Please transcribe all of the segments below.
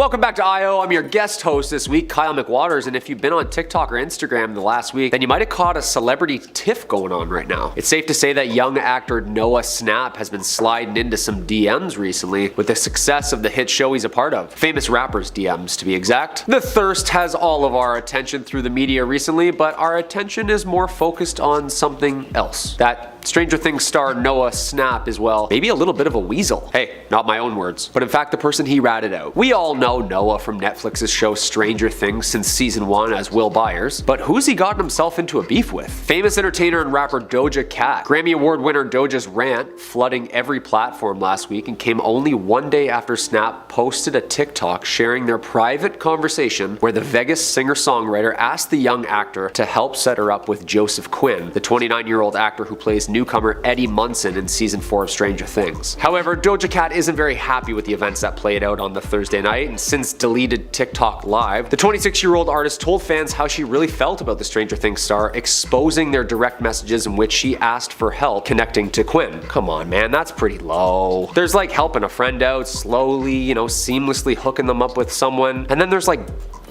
Welcome back to I.O. I'm your guest host this week, Kyle McWaters, and if you've been on TikTok or Instagram the last week, then you might have caught a celebrity tiff going on right now. It's safe to say that young actor Noah Schnapp has been sliding into some DMs recently with the success of the hit show he's a part of. Famous rappers' DMs, to be exact. The thirst has all of our attention through the media recently, but our attention is more focused on something else. That Stranger Things star Noah Schnapp is, well, maybe a little bit of a weasel. Hey, not my own words, but in fact the person he ratted out. We all know Noah from Netflix's show Stranger Things since season 1 as Will Byers, but who's he gotten himself into a beef with? Famous entertainer and rapper Doja Cat. Grammy Award winner Doja's rant flooding every platform last week and came only one day after Schnapp posted a TikTok sharing their private conversation where the Vegas singer-songwriter asked the young actor to help set her up with Joseph Quinn, the 29-year-old actor who plays newcomer Eddie Munson in season 4 of Stranger Things. However, Doja Cat isn't very happy with the events that played out on the Thursday night, and since deleted TikTok Live, the 26-year-old artist told fans how she really felt about the Stranger Things star, exposing their direct messages in which she asked for help connecting to Quinn. Come on, man, that's pretty low. There's like helping a friend out slowly, seamlessly hooking them up with someone, and then there's like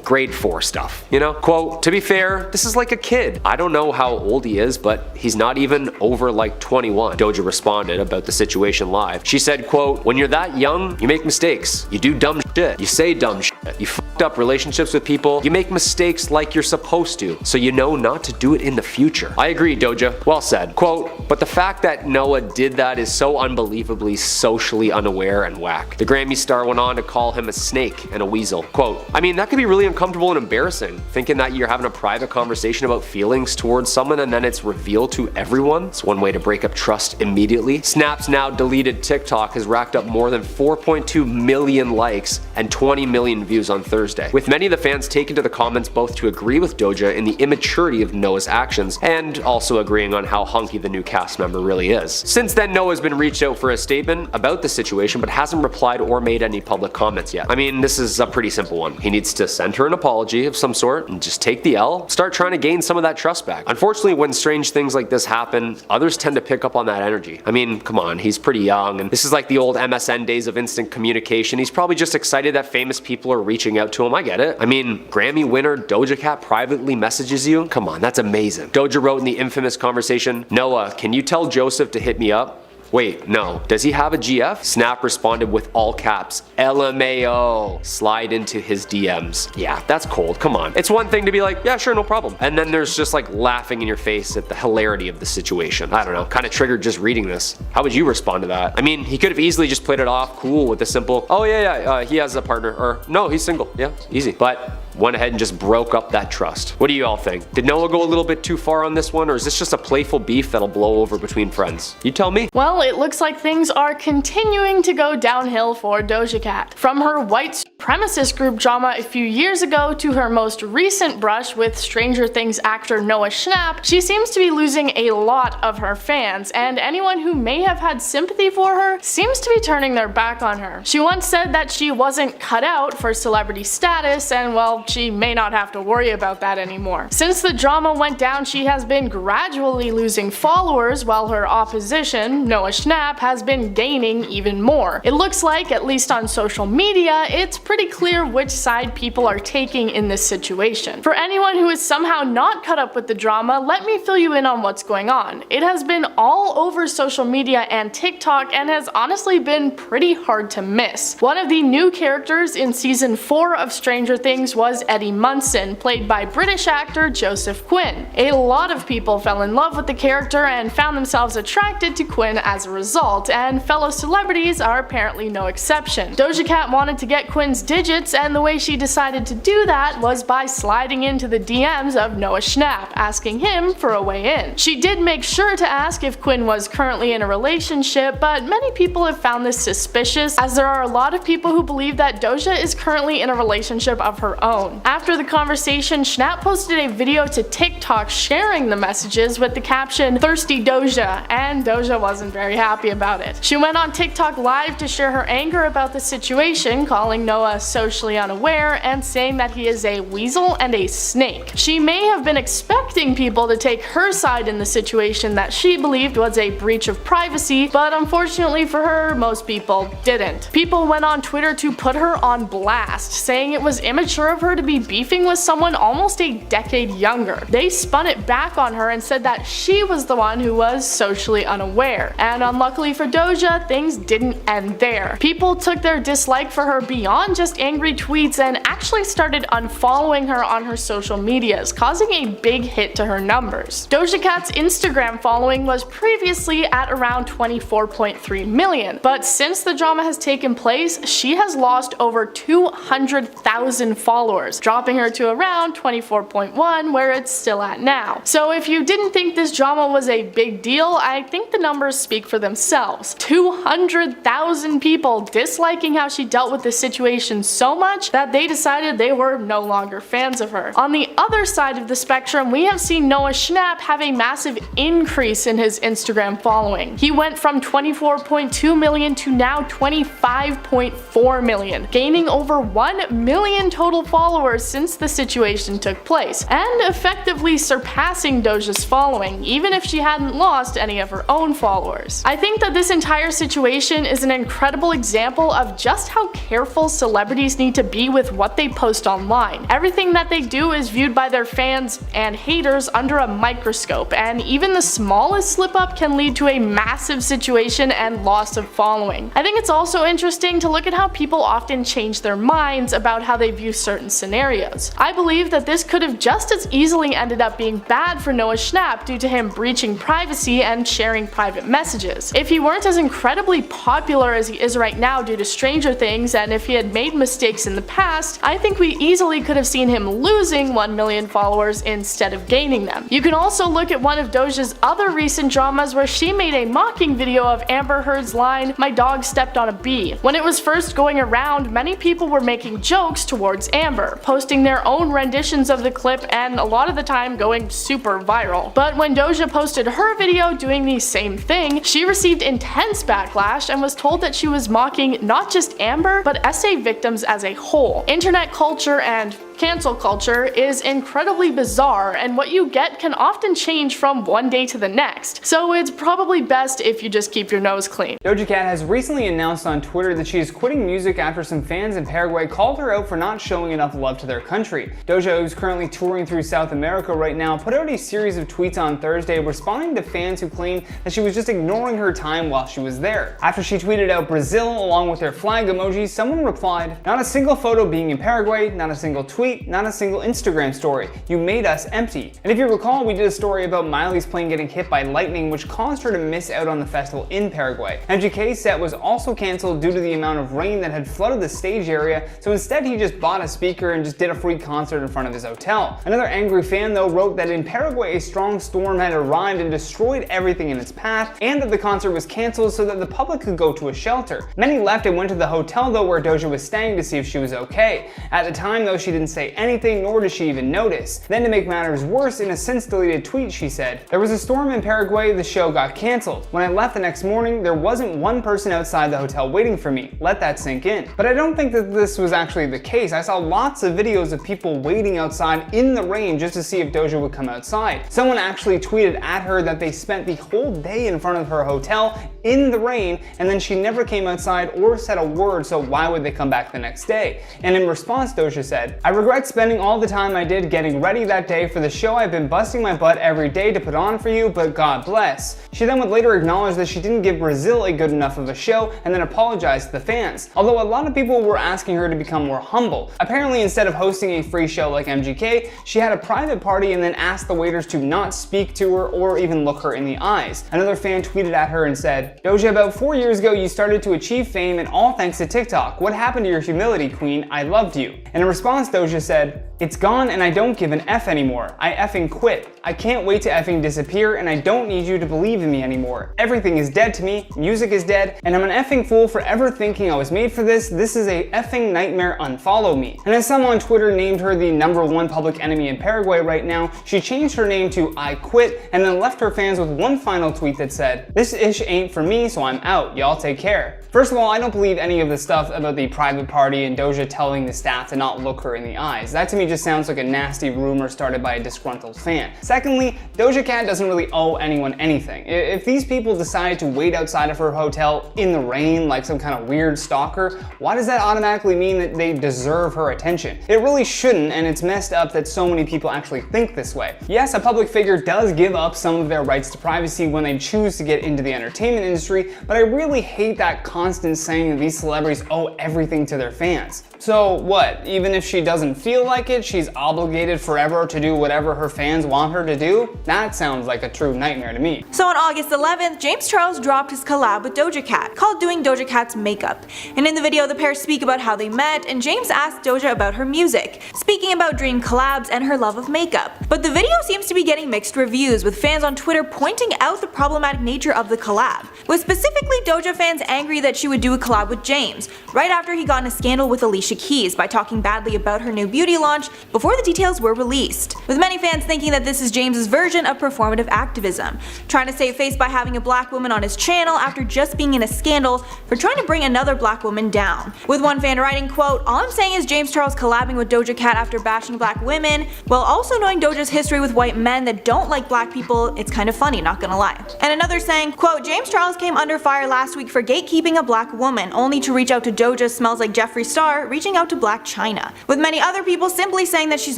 grade 4 stuff, Quote, to be fair, this is like a kid. I don't know how old he is, but he's not even over like 21. Doja responded about the situation live. She said, quote, when you're that young, you make mistakes. You do dumb shit. You say dumb shit. You fucked up relationships with people. You make mistakes like you're supposed to, so you know not to do it in the future. I agree, Doja. Well said. Quote, but the fact that Noah did that is so unbelievably socially unaware and whack. The Grammy star went on to call him a snake and a weasel. Quote, I mean, that could be really uncomfortable and embarrassing, thinking that you're having a private conversation about feelings towards someone and then it's revealed to everyone. It's one way to break up trust immediately. Schnapp's now deleted TikTok has racked up more than 4.2 million likes and 20 million views on Thursday, with many of the fans taking to the comments both to agree with Doja in the immaturity of Noah's actions and also agreeing on how hunky the new cast member really is. Since then, Noah's been reached out for a statement about the situation but hasn't replied or made any public comments yet. I mean, this is a pretty simple one. He needs to send her an apology of some sort and just take the L, start trying to gain some of that trust back. Unfortunately, when strange things like this happen, others tend to pick up on that energy. I mean, come on, he's pretty young, and this is like the old MSN days of instant communication. He's probably just excited that famous people are reaching out to him. I get it. I mean, Grammy winner Doja Cat privately messages you? Come on, that's amazing. Doja wrote in the infamous conversation, Noah, can you tell Joseph to hit me up? Wait, no. Does he have a GF? Schnapp responded with all caps, LMAO. Slide into his DMs. Yeah, that's cold. Come on. It's one thing to be like, yeah, sure, no problem. And then there's just like laughing in your face at the hilarity of the situation. I don't know. Kind of triggered just reading this. How would you respond to that? I mean, he could have easily just played it off cool with a simple, oh yeah, he has a partner. Or no, he's single. Yeah, easy. But went ahead and just broke up that trust. What do you all think? Did Noah go a little bit too far on this one, or is this just a playful beef that'll blow over between friends? You tell me. Well, it looks like things are continuing to go downhill for Doja Cat. From her white supremacist group drama a few years ago to her most recent brush with Stranger Things actor Noah Schnapp, she seems to be losing a lot of her fans, and anyone who may have had sympathy for her seems to be turning their back on her. She once said that she wasn't cut out for celebrity status, and well, she may not have to worry about that anymore. Since the drama went down, she has been gradually losing followers, while her opposition, Noah Schnapp, has been gaining even more. It looks like, at least on social media, it's pretty clear which side people are taking in this situation. For anyone who is somehow not caught up with the drama, let me fill you in on what's going on. It has been all over social media and TikTok and has honestly been pretty hard to miss. One of the new characters in season 4 of Stranger Things was Eddie Munson, played by British actor Joseph Quinn. A lot of people fell in love with the character and found themselves attracted to Quinn as a result, and fellow celebrities are apparently no exception. Doja Cat wanted to get Quinn's digits, and the way she decided to do that was by sliding into the DMs of Noah Schnapp, asking him for a way in. She did make sure to ask if Quinn was currently in a relationship, but many people have found this suspicious, as there are a lot of people who believe that Doja is currently in a relationship of her own. After the conversation, Schnapp posted a video to TikTok sharing the messages with the caption, "Thirsty Doja," and Doja wasn't very happy about it. She went on TikTok Live to share her anger about the situation, calling Noah Noah socially unaware and saying that he is a weasel and a snake. She may have been expecting people to take her side in the situation that she believed was a breach of privacy, but unfortunately for her, most people didn't. People went on Twitter to put her on blast, saying it was immature of her to be beefing with someone almost a decade younger. They spun it back on her and said that she was the one who was socially unaware. And unluckily for Doja, things didn't end there. People took their dislike for her beyond just angry tweets and actually started unfollowing her on her social medias, causing a big hit to her numbers. Doja Cat's Instagram following was previously at around 24.3 million, but since the drama has taken place, she has lost over 200,000 followers, dropping her to around 24.1, where it's still at now. So if you didn't think this drama was a big deal, I think the numbers speak for themselves. 200,000 people disliking how she dealt with the situation so much that they decided they were no longer fans of her. On the other side of the spectrum, we have seen Noah Schnapp have a massive increase in his Instagram following. He went from 24.2 million to now 25.4 million, gaining over 1 million total followers since the situation took place, and effectively surpassing Doja's following, even if she hadn't lost any of her own followers. I think that this entire situation is an incredible example of just how careful celebrities need to be with what they post online. Everything that they do is viewed by their fans and haters under a microscope, and even the smallest slip up can lead to a massive situation and loss of following. I think it's also interesting to look at how people often change their minds about how they view certain scenarios. I believe that this could have just as easily ended up being bad for Noah Schnapp due to him breaching privacy and sharing private messages. If he weren't as incredibly popular as he is right now due to Stranger Things, and if he had made mistakes in the past, I think we easily could have seen him losing 1 million followers instead of gaining them. You can also look at one of Doja's other recent dramas where she made a mocking video of Amber Heard's line, "My dog stepped on a bee." When it was first going around, many people were making jokes towards Amber, posting their own renditions of the clip and a lot of the time going super viral. But when Doja posted her video doing the same thing, she received intense backlash and was told that she was mocking not just Amber, but SA victims as a whole. Internet culture and cancel culture is incredibly bizarre, and what you get can often change from one day to the next, so it's probably best if you just keep your nose clean. Doja Cat has recently announced on Twitter that she is quitting music after some fans in Paraguay called her out for not showing enough love to their country. Doja, who's currently touring through South America right now, put out a series of tweets on Thursday responding to fans who claimed that she was just ignoring her time while she was there. After she tweeted out Brazil along with their flag emojis, someone replied, "Not a single photo being in Paraguay, not a single tweet, not a single Instagram story. You made us empty." And if you recall, we did a story about Miley's plane getting hit by lightning, which caused her to miss out on the festival in Paraguay. MGK's set was also cancelled due to the amount of rain that had flooded the stage area, so instead he just bought a speaker and just did a free concert in front of his hotel. Another angry fan though wrote that in Paraguay a strong storm had arrived and destroyed everything in its path, and that the concert was cancelled so that the public could go to a shelter. Many left and went to the hotel though where Doja was staying to see if she was okay. At the time though, she didn't say anything, nor did she even notice. Then to make matters worse, in a since deleted tweet she said, "There was a storm in Paraguay, the show got cancelled. When I left the next morning, there wasn't one person outside the hotel waiting for me. Let that sink in." But I don't think that this was actually the case. I saw lots of videos of people waiting outside in the rain just to see if Doja would come outside. Someone actually tweeted at her that they spent the whole day in front of her hotel in the rain, and then she never came outside or said a word, so why would they come back the next day? And in response, Doja said, "I regret spending all the time I did getting ready that day for the show I've been busting my butt every day to put on for you, but God bless." She then would later acknowledge that she didn't give Brazil a good enough of a show and then apologized to the fans. Although a lot of people were asking her to become more humble. Apparently, instead of hosting a free show like MGK, she had a private party and then asked the waiters to not speak to her or even look her in the eyes. Another fan tweeted at her and said, "Doja, about 4 years ago you started to achieve fame and all thanks to TikTok. What happened to your humility, queen? I loved you." And in response, Doja Doja said, "It's gone and I don't give an F anymore. I effing quit. I can't wait to effing disappear and I don't need you to believe in me anymore. Everything is dead to me, music is dead, and I'm an effing fool for ever thinking I was made for this. This is a effing nightmare, unfollow me." And as some on Twitter named her the #1 public enemy in Paraguay right now, she changed her name to I Quit and then left her fans with one final tweet that said, "This ish ain't for me, so I'm out. Y'all take care." First of all, I don't believe any of the stuff about the private party and Doja telling the staff to not look her in the eyes. That to me just sounds like a nasty rumor started by a disgruntled fan. Secondly, Doja Cat doesn't really owe anyone anything. If these people decided to wait outside of her hotel in the rain like some kind of weird stalker, why does that automatically mean that they deserve her attention? It really shouldn't, and it's messed up that so many people actually think this way. Yes, a public figure does give up some of their rights to privacy when they choose to get into the entertainment industry, but I really hate that constant saying that these celebrities owe everything to their fans. So what, even if she doesn't feel like it, she's obligated forever to do whatever her fans want her to do? That sounds like a true nightmare to me. So on August 11th, James Charles dropped his collab with Doja Cat, called Doing Doja Cat's Makeup. And in the video, the pair speak about how they met, and James asked Doja about her music, speaking about dream collabs and her love of makeup. But the video seems to be getting mixed reviews, with fans on Twitter pointing out the problematic nature of the collab, with specifically Doja fans angry that she would do a collab with James, right after he got in a scandal with Alicia Keys by talking badly about her new beauty launch before the details were released, with many fans thinking that this is James's version of performative activism, trying to save face by having a black woman on his channel after just being in a scandal for trying to bring another black woman down, with one fan writing, quote, "All I'm saying is James Charles collabing with Doja Cat after bashing black women, while also knowing Doja's history with white men that don't like black people, it's kind of funny, not gonna lie." And another saying, quote, "James Charles came under fire last week for gatekeeping a black woman, only to reach out to Doja smells like Jeffree Star reaching out to Black China," with many other people simply saying that she's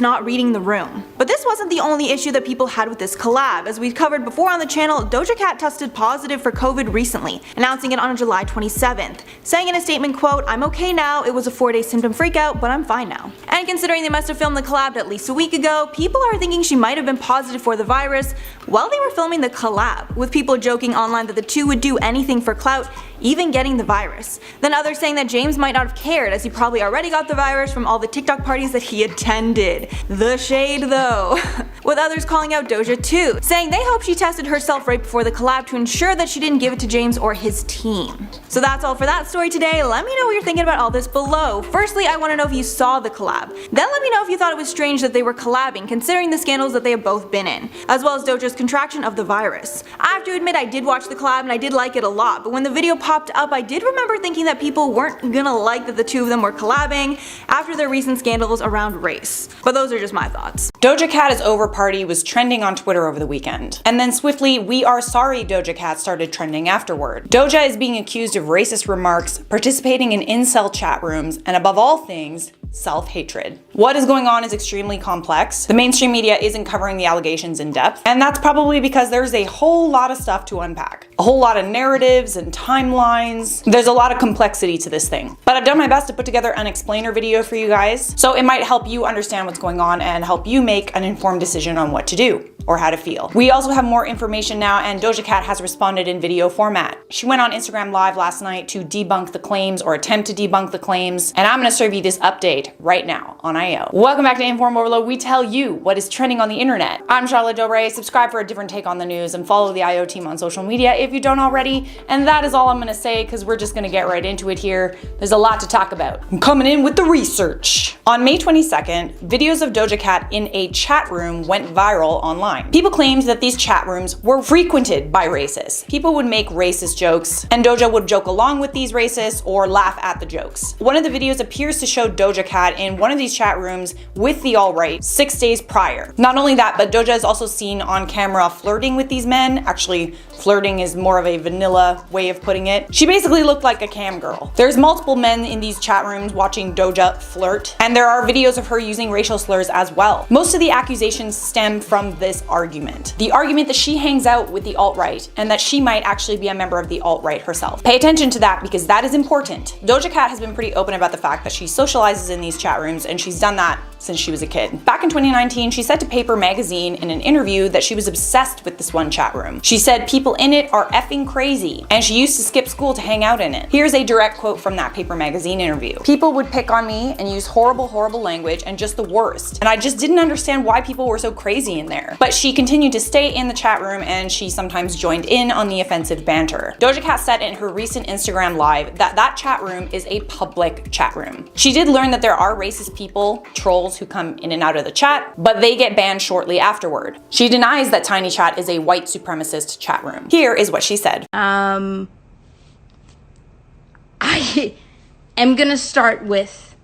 not reading the room. But this wasn't the only issue that people had with this collab. As we've covered before on the channel, Doja Cat tested positive for COVID recently, announcing it on July 27th, saying in a statement, quote, "I'm okay now, it was a 4-day symptom freakout, but I'm fine now." And considering they must have filmed the collab at least a week ago, people are thinking she might have been positive for the virus while they were filming the collab, with people joking online that the two would do anything for clout, even getting the virus. Then others saying that James might not have cared, as he probably already got the virus from all the TikTok parties that he attended. The shade though. With others calling out Doja too, saying they hope she tested herself right before the collab to ensure that she didn't give it to James or his team. So that's all for that story today. Let me know what you're thinking about all this below. Firstly, I want to know if you saw the collab. Then let me know if you thought it was strange that they were collabing, considering the scandals that they have both been in, as well as Doja's contraction of the virus. I have to admit I did watch the collab and I did like it a lot, but when the video popped up, I did remember thinking that people weren't gonna like that the two of them were collabing after their recent scandals around race. But those are just my thoughts. Doja Cat is over party was trending on Twitter over the weekend. And then swiftly, "We are sorry Doja Cat" started trending afterward. Doja is being accused of racist remarks, participating in incel chat rooms, and above all things, self-hatred. What is going on is extremely complex. The mainstream media isn't covering the allegations in depth, and that's probably because there's a whole lot of stuff to unpack. A whole lot of narratives and timelines. There's a lot of complexity to this thing. But I've done my best to put together an explainer video for you guys, so it might help you understand what's going on and help you make an informed decision on what to do or how to feel. We also have more information now, and Doja Cat has responded in video format. She went on Instagram Live last night to debunk the claims, or attempt to debunk the claims, and I'm gonna serve you this update right now on IO. Welcome back to InformOverload. We tell you what is trending on the internet. I'm Charlotte Dobre. Subscribe for a different take on the news and follow the IO team on social media if you don't already. And that is all I'm gonna say, because we're just gonna get right into it here. There's a lot to talk about. I'm coming in with the research. On May 22nd, videos of Doja Cat in a chat room went viral online. People claimed that these chat rooms were frequented by racists. People would make racist jokes, and Doja would joke along with these racists or laugh at the jokes. One of the videos appears to show Doja Cat in one of these chat rooms with the alt-right 6 days prior. Not only that, but Doja is also seen on camera flirting with these men. Actually, flirting is more of a vanilla way of putting it. She basically looked like a cam girl. There's multiple men in these chat rooms watching Doja flirt, and there are videos of her using racial slurs as well. Most of the accusations stem from this argument. The argument that she hangs out with the alt-right and that she might actually be a member of the alt-right herself. Pay attention to that, because that is important. Doja Cat has been pretty open about the fact that she socializes in these chat rooms, and she's done that since she was a kid. Back in 2019, she said to Paper magazine in an interview that she was obsessed with this one chat room. She said people in it are effing crazy, and she used to skip school to hang out in it. Here's a direct quote from that Paper magazine interview. People would pick on me and use horrible language and just the worst. And I just didn't understand why people were so crazy in there. But she continued to stay in the chat room, and she sometimes joined in on the offensive banter. Doja Cat said in her recent Instagram live that that chat room is a public chat room. She did learn that there are racist people, trolls, who come in and out of the chat, but they get banned shortly afterward. She denies that Tiny Chat is a white supremacist chat room. Here is what she said. I am gonna start with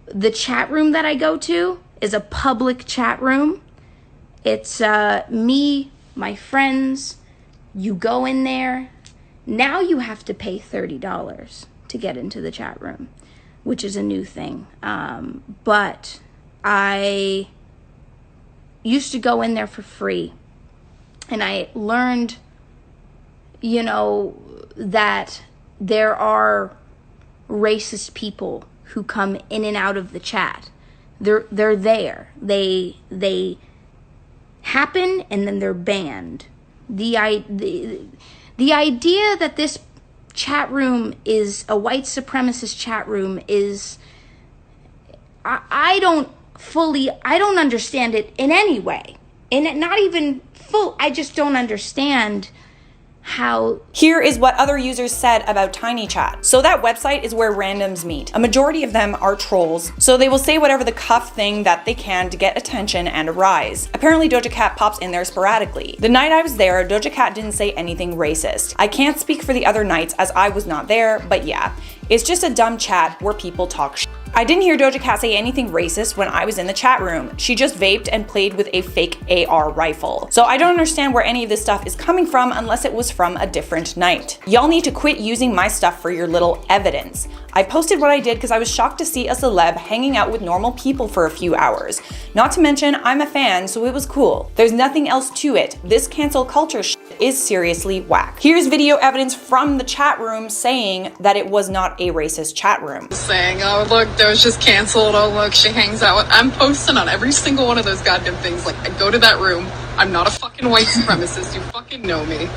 the chat room that I go to is a public chat room. It's me, my friends, you go in there. Now you have to pay $30 to get into the chat room, which is a new thing. But I used to go in there for free, and I learned, you know, that there are racist people who come in and out of the chat. They're there. They happen and then they're banned. The idea that this chat room is a white supremacist chat room is, I don't understand it in any way. And not even full, I just don't understand how. Here is what other users said about Tiny Chat. So that website is where randoms meet. A majority of them are trolls, so they will say whatever the cuff thing that they can to get attention and a rise. Apparently Doja Cat pops in there sporadically. The night I was there, Doja Cat didn't say anything racist. I can't speak for the other nights as I was not there, but yeah, it's just a dumb chat where people talk shit. I didn't hear Doja Cat say anything racist when I was in the chat room. She just vaped and played with a fake AR rifle. So I don't understand where any of this stuff is coming from unless it was from a different night. Y'all need to quit using my stuff for your little evidence. I posted what I did because I was shocked to see a celeb hanging out with normal people for a few hours. Not to mention, I'm a fan, so it was cool. There's nothing else to it. This cancel culture shit is seriously whack. Here's video evidence from the chat room saying that it was not a racist chat room. Saying, oh look, Doja's canceled, oh look, she hangs out with, I'm posting on every single one of those goddamn things, like, I go to that room, I'm not a fucking white supremacist, you fucking know me.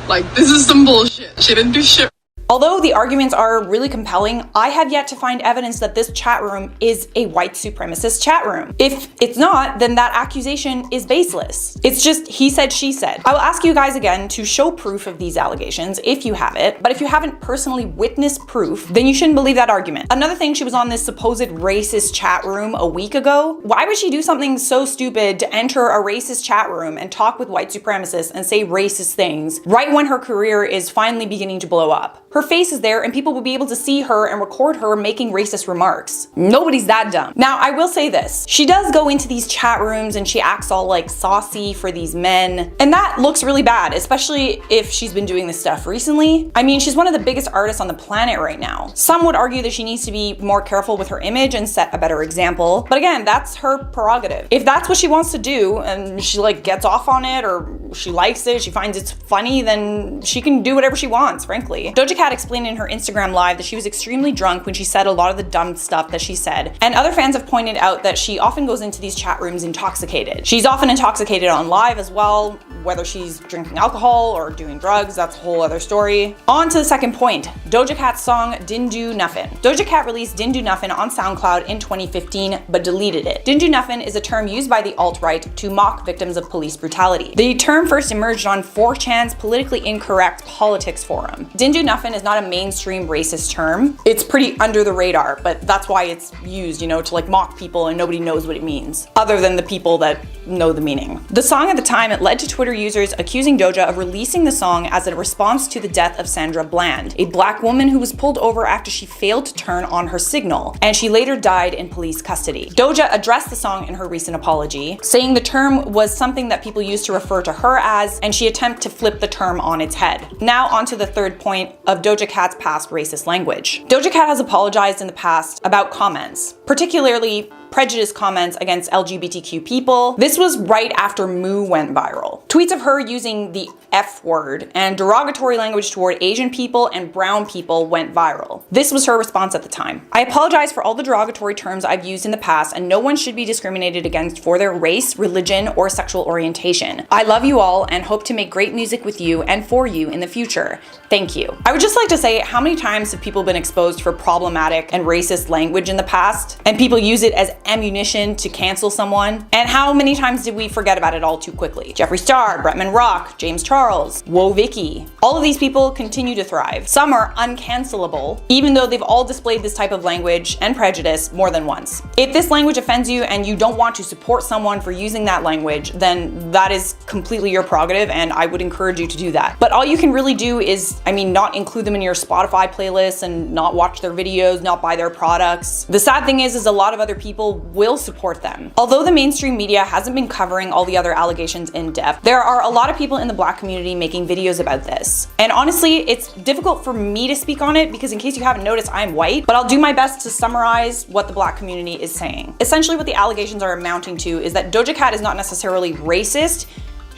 Like, this is some bullshit, she didn't do shit. Although the arguments are really compelling, I have yet to find evidence that this chat room is a white supremacist chat room. If it's not, then that accusation is baseless. It's just he said, she said. I will ask you guys again to show proof of these allegations if you have it, but if you haven't personally witnessed proof, then you shouldn't believe that argument. Another thing, she was on this supposed racist chat room a week ago. Why would she do something so stupid to enter a racist chat room and talk with white supremacists and say racist things right when her career is finally beginning to blow up? Her face is there and people will be able to see her and record her making racist remarks. Nobody's that dumb. Now, I will say this. She does go into these chat rooms and she acts all like saucy for these men. And that looks really bad, especially if she's been doing this stuff recently. I mean, she's one of the biggest artists on the planet right now. Some would argue that she needs to be more careful with her image and set a better example. But again, that's her prerogative. If that's what she wants to do and she like gets off on it or she likes it, she finds it's funny, then she can do whatever she wants, frankly. Doja Cat explained in her Instagram live that she was extremely drunk when she said a lot of the dumb stuff that she said. And other fans have pointed out that she often goes into these chat rooms intoxicated. She's often intoxicated on live as well, whether she's drinking alcohol or doing drugs, that's a whole other story. On to the second point, Doja Cat's song Didn't Do Nuffin. Doja Cat released Didn't Do Nuffin on SoundCloud in 2015, but deleted it. Didn't Do Nuffin is a term used by the alt-right to mock victims of police brutality. The term first emerged on 4chan's politically incorrect politics forum. Didn't Do Nuffin is not a mainstream racist term. It's pretty under the radar, but that's why it's used, you know, to like mock people and nobody knows what it means, other than the people that know the meaning. The song at the time, it led to Twitter users accusing Doja of releasing the song as a response to the death of Sandra Bland, a black woman who was pulled over after she failed to turn on her signal, and she later died in police custody. Doja addressed the song in her recent apology, saying the term was something that people used to refer to her as, and she attempted to flip the term on its head. Now onto the third point of Doja Cat's past racist language. Doja Cat has apologized in the past about comments, particularly prejudice comments against LGBTQ people. This was right after Moo went viral. Tweets of her using the F word and derogatory language toward Asian people and brown people went viral. This was her response at the time. I apologize for all the derogatory terms I've used in the past, and no one should be discriminated against for their race, religion, or sexual orientation. I love you all and hope to make great music with you and for you in the future. Thank you. I would just like to say, how many times have people been exposed for problematic and racist language in the past, and people use it as ammunition to cancel someone? And how many times did we forget about it all too quickly? Jeffree Star, Bretman Rock, James Charles, Whoa Vicky. All of these people continue to thrive. Some are uncancelable, even though they've all displayed this type of language and prejudice more than once. If this language offends you and you don't want to support someone for using that language, then that is completely your prerogative, and I would encourage you to do that. But all you can really do is, not include them in your Spotify playlists and not watch their videos, not buy their products. The sad thing is a lot of other people will support them. Although the mainstream media hasn't been covering all the other allegations in depth, there are a lot of people in the Black community making videos about this. And honestly, it's difficult for me to speak on it because, in case you haven't noticed, I'm white, but I'll do my best to summarize what the Black community is saying. Essentially, what the allegations are amounting to is that Doja Cat is not necessarily racist.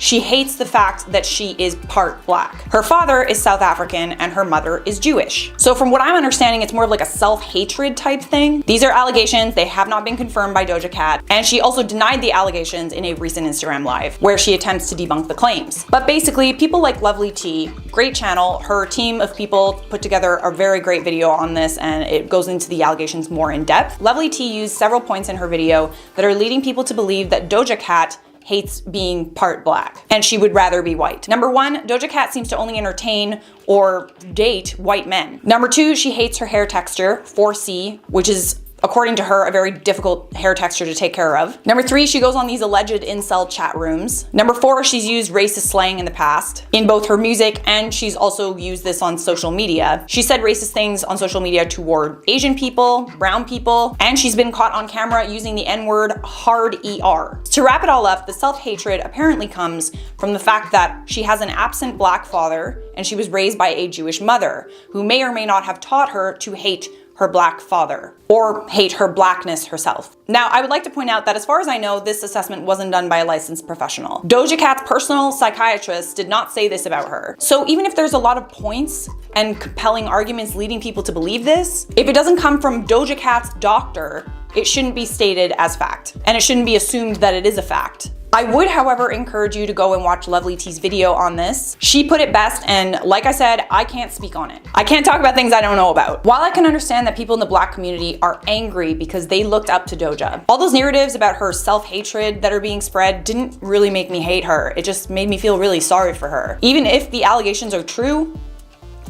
She hates the fact that she is part Black. Her father is South African and her mother is Jewish. So from what I'm understanding, it's more of like a self-hatred type thing. These are allegations. They have not been confirmed by Doja Cat. And she also denied the allegations in a recent Instagram live where she attempts to debunk the claims. But basically, people like Lovely T, great channel, her team of people put together a very great video on this, and it goes into the allegations more in depth. Lovely T used several points in her video that are leading people to believe that Doja Cat hates being part Black, and she would rather be white. Number one, Doja Cat seems to only entertain or date white men. Number two, she hates her hair texture, 4C, which is, according to her, a very difficult hair texture to take care of. Number three, she goes on these alleged incel chat rooms. Number four, she's used racist slang in the past in both her music, and she's also used this on social media. She said racist things on social media toward Asian people, brown people, and she's been caught on camera using the N-word hard ER. To wrap it all up, the self-hatred apparently comes from the fact that she has an absent Black father and she was raised by a Jewish mother who may or may not have taught her to hate her Black father or hate her Blackness herself. Now, I would like to point out that as far as I know, this assessment wasn't done by a licensed professional. Doja Cat's personal psychiatrist did not say this about her. So even if there's a lot of points and compelling arguments leading people to believe this, if it doesn't come from Doja Cat's doctor, it shouldn't be stated as fact, and it shouldn't be assumed that it is a fact. I would, however, encourage you to go and watch Lovely T's video on this. She put it best, and like I said, I can't speak on it. I can't talk about things I don't know about. While I can understand that people in the Black community are angry because they looked up to Doja, all those narratives about her self-hatred that are being spread didn't really make me hate her. It just made me feel really sorry for her. Even if the allegations are true,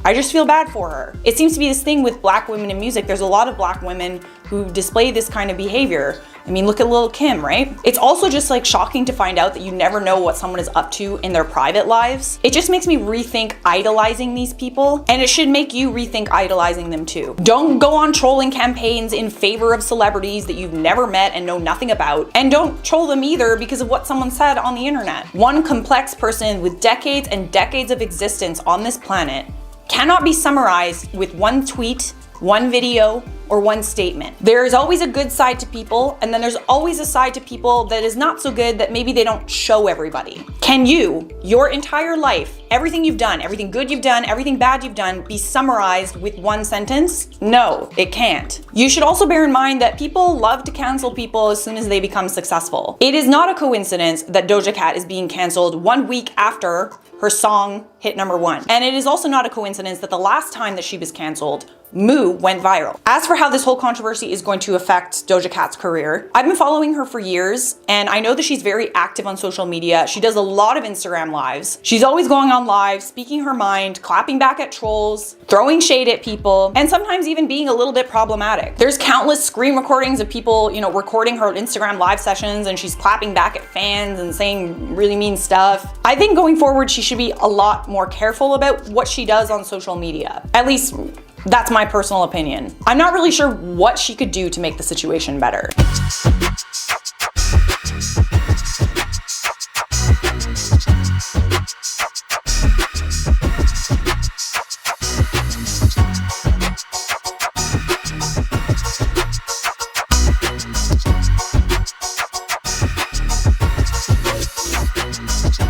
I just feel bad for her. It seems to be this thing with Black women in music. There's a lot of Black women who display this kind of behavior. I mean, look at Lil' Kim, right? It's also just like shocking to find out that you never know what someone is up to in their private lives. It just makes me rethink idolizing these people, and it should make you rethink idolizing them too. Don't go on trolling campaigns in favor of celebrities that you've never met and know nothing about, and don't troll them either because of what someone said on the internet. One complex person with decades and decades of existence on this planet cannot be summarized with one tweet, one video, or one statement. There is always a good side to people, and then there's always a side to people that is not so good that maybe they don't show everybody. Can you, your entire life, everything you've done, everything good you've done, everything bad you've done, be summarized with one sentence? No, it can't. You should also bear in mind that people love to cancel people as soon as they become successful. It is not a coincidence that Doja Cat is being canceled 1 week after her song hit #1. And it is also not a coincidence that the last time that she was canceled, Moo went viral. As for how this whole controversy is going to affect Doja Cat's career, I've been following her for years, and I know that she's very active on social media. She does a lot of Instagram lives. She's always going on live, speaking her mind, clapping back at trolls, throwing shade at people, and sometimes even being a little bit problematic. There's countless screen recordings of people, recording her Instagram live sessions, and she's clapping back at fans and saying really mean stuff. I think going forward, she should be a lot more careful about what she does on social media. At least, that's my personal opinion. I'm not really sure what she could do to make the situation better.